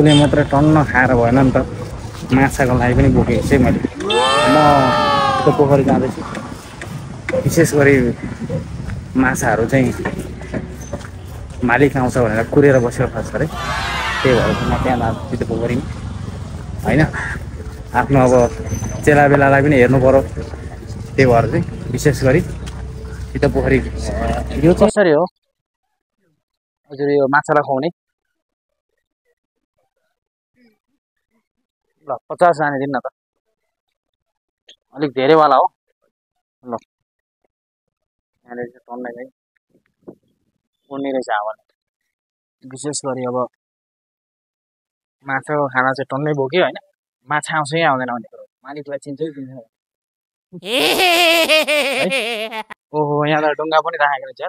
आफूले मात्र टन्न खाएर भएन नि त, माछाको लागि पनि बोकेको चाहिँ मैले। म त्यो पोखरी जाँदैछु, विशेष गरी माछाहरू चाहिँ मालिक आउँछ भनेर कुरेर बसेर खास गरे, त्यही भएर म त्यहाँ जान्छु त्यो पोखरीमा होइन। आफ्नो अब चेला बेलालाई पनि हेर्नु पर्यो, त्यही भएर चाहिँ विशेष गरी त्यो पोखरी। यो कसरी हो हजुर यो माछालाई खुवाउने? ल 50 जाने दिन न त, अलिक धेरैवाला हो। ल यहाँनिर चाहिँ टन्नै है उड्ने रहेछ हावाले। विशेष गरी अब माछाको खाना चाहिँ टन्नै बोक्यो होइन। माछा आउँछ कि आउँदैन भन्ने कुरो मालिकलाई चिन्छ कि चिन्छ। ओहो यहाँ त डुङ्गा पनि राखेको रहेछ,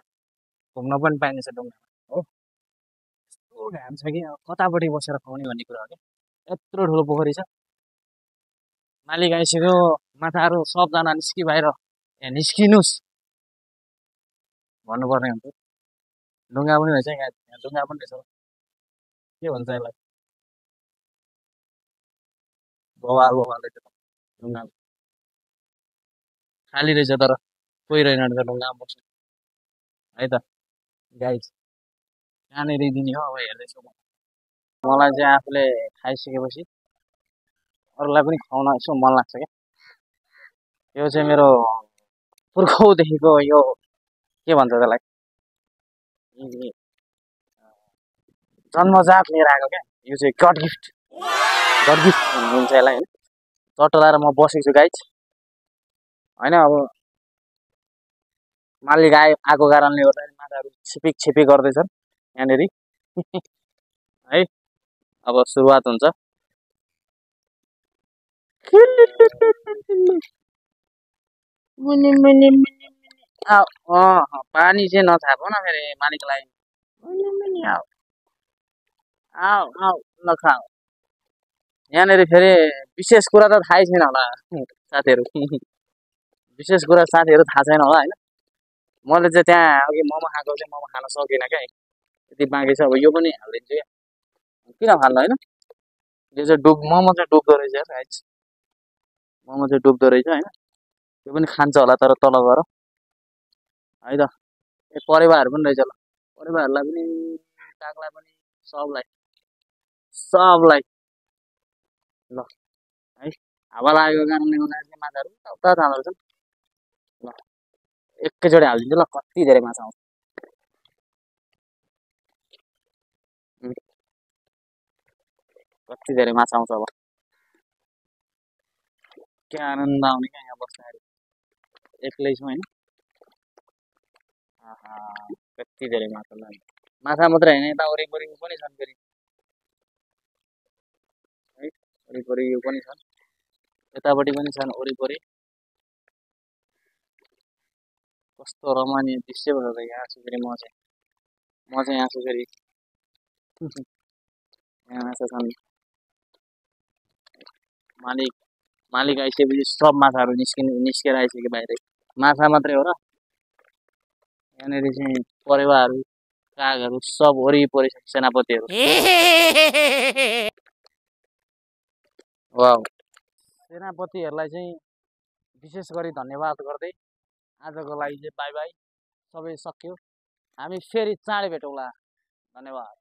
घुम्न पनि पाइनेछ डुङ्गामा हो। यस्तो घाम छ कि अब कतापट्टि बसेर खुवाउने भन्ने कुरा हो क्या। यत्रो ठुलो पोखरी छ, मालिक आइसक्यो, माछाहरू सबजना निस्कि बाहिर, यहाँ निस्किनुहोस् भन्नुपर्ने हुन्छ। डुङ्गा पनि रहेछ यहाँ, डुङ्गा पनि रहेछ, के भन्छ यसलाई, बवाल बवाल रहेछ डुङ्गा, खाली रहेछ तर कोही रहेन रहेछ डुङ्गामा बस्नु है त गाइज। कहाँनिर दिने हो अब हेर्दैछु म। मलाई चाहिँ आफूले खाइसकेपछि अरूलाई पनि खुवाउन यसो मन लाग्छ क्या। यो चाहिँ मेरो पुर्खौँदेखिको यो के भन्छ त्यसलाई, जन्मजात लिएर आएको क्या। यो चाहिँ गड गिफ्ट भनिन्छ यसलाई होइन। चट्टो लाएर म बसेको छु गाइज होइन। अब मालिक आएको कारणले गर्दा माछाहरू छिपिक गर्दैछन् यहाँनिर है। अब सुरुवात हुन्छ। पानी चाहिँ नछाप न फेरि मालिकलाई। आऊ आऊ ल खाऊ। यहाँनिर फेरि विशेष कुरा त थाहै छैन होला साथीहरू, विशेष कुरा साथीहरू थाहा छैन होला होइन। मैले चाहिँ त्यहाँ अघि मोमो खाएको चाहिँ मोमो खान सकिनँ क्या, यति बाँकी छ। अब यो पनि हालिदिन्छु क्या, किन फाल्नु होइन। यो चाहिँ मोमो चाहिँ डुब्दो रहेछ गाइस, मोमो चाहिँ डुब्दो रहेछ होइन। यो पनि खान्छ होला तर तल गएर है त। परेवाहरू पनि रहेछ, ल परेवाहरूलाई पनि, कागलाई पनि, सबलाई ल है। हावा लागेको कारणले गर्दाखेरि माछाहरू उता जाँदो रहेछन्। ल एकैचोटि हालिदिन्छु ल, कति धेरै माछा आउँछ। कति धेरै माछा आउँछ अब, के आनन्द आउने क्या यहाँ बस्दाखेरि, एक्लै छु होइन। कति धेरै माछा लाग्यो, माछा मात्रै होइन यता वरिपरि पनि छन् फेरि है। वरिपरि यो पनि छन्, यतापट्टि पनि छन् वरिपरि। कस्तो रमणीय दृश्य भयो त यहाँ छु फेरि म चाहिँ यहाँ छु फेरि। यहाँ माछा छन्, मालिक आइसकेपछि सब माछाहरू निस्केर आइसक्यो बाहिर। माछा मात्रै हो र, यहाँनिर चाहिँ परेवाहरू, कागहरू सब वरिपरि छन्, सेनापतिहरू। वाउ, सेनापतिहरूलाई चाहिँ विशेष गरी धन्यवाद गर्दै आजको लागि चाहिँ बाई बाई, सबै सक्यो। हामी फेरि चाँडै भेटौँला, धन्यवाद।